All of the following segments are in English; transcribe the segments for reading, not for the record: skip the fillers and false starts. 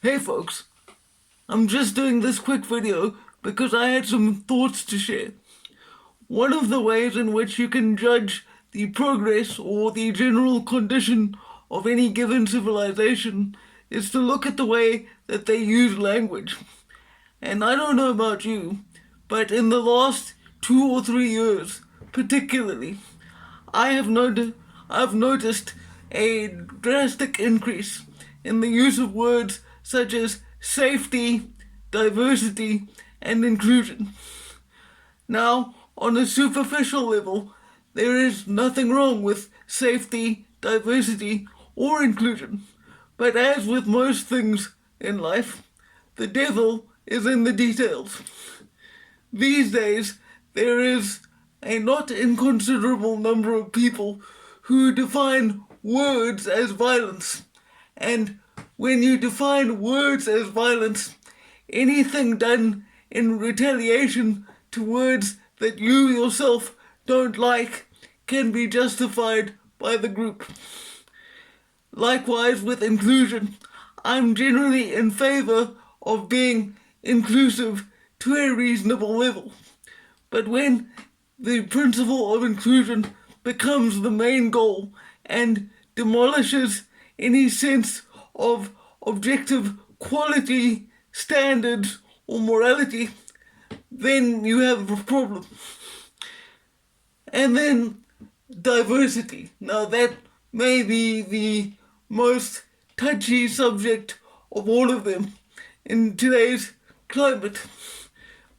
Hey folks, I'm just doing this quick video because I had some thoughts to share. One of the ways in which you can judge the progress or the general condition of any given civilization is to look at the way that they use language. And I don't know about you, but in the last 2 or 3 years, particularly, I have I've noticed a drastic increase in the use of words such as safety, diversity, and inclusion. Now, on a superficial level, there is nothing wrong with safety, diversity, or inclusion. But as with most things in life, the devil is in the details. These days, there is a not inconsiderable number of people who define words as violence. And when you define words as violence, anything done in retaliation to words that you yourself don't like can be justified by the group. Likewise, with inclusion, I'm generally in favor of being inclusive to a reasonable level. But when the principle of inclusion becomes the main goal and demolishes any sense of objective quality, standards, or morality, then you have a problem. And then diversity. Now, that may be the most touchy subject of all of them in today's climate,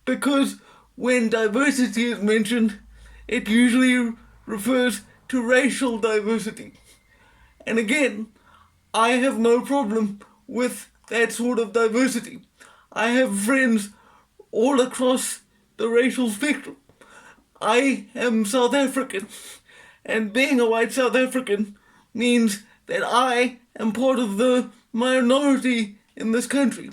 because when diversity is mentioned, it usually refers to racial diversity. And again, I have no problem with that sort of diversity. I have friends all across the racial spectrum. I am South African, and being a white South African means that I am part of the minority in this country.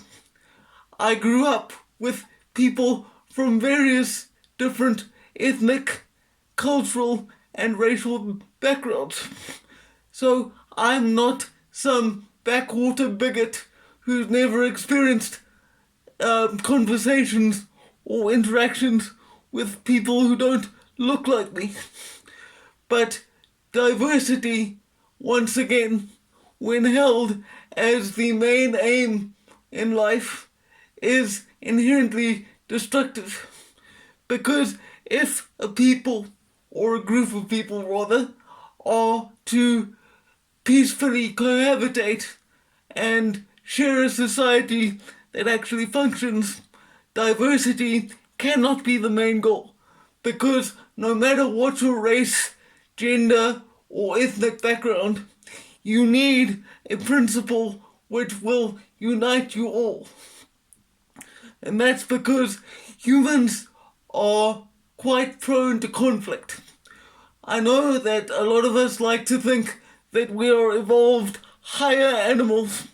I grew up with people from various different ethnic, cultural, and racial backgrounds. So I'm not some backwater bigot who's never experienced conversations or interactions with people who don't look like me. But diversity, once again, when held as the main aim in life, is inherently destructive. Because if a people, or a group of people rather, are to peacefully cohabitate and share a society that actually functions, diversity cannot be the main goal. Because no matter what your race, gender, or ethnic background, you need a principle which will unite you all. And that's because humans are quite prone to conflict. I know that a lot of us like to think that we are evolved higher animals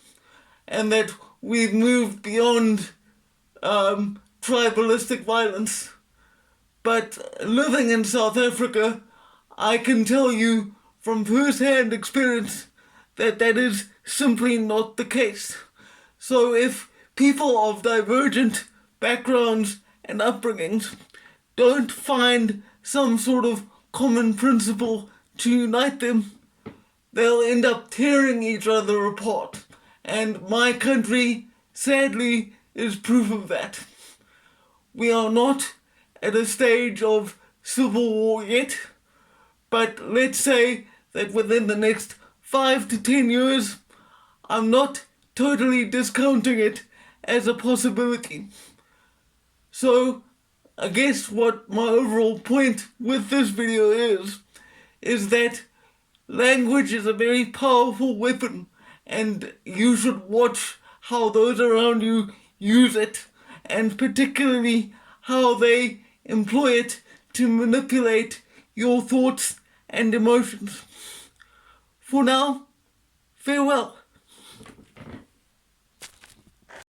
and that we've moved beyond tribalistic violence. But living in South Africa, I can tell you from first-hand experience that that is simply not the case. So if people of divergent backgrounds and upbringings don't find some sort of common principle to unite them, they'll end up tearing each other apart. And my country, sadly, is proof of that. We are not at a stage of civil war yet, but let's say that within the next 5 to 10 years, I'm not totally discounting it as a possibility. So, I guess what my overall point with this video is that language is a very powerful weapon, and you should watch how those around you use it, and particularly how they employ it to manipulate your thoughts and emotions. For now, farewell.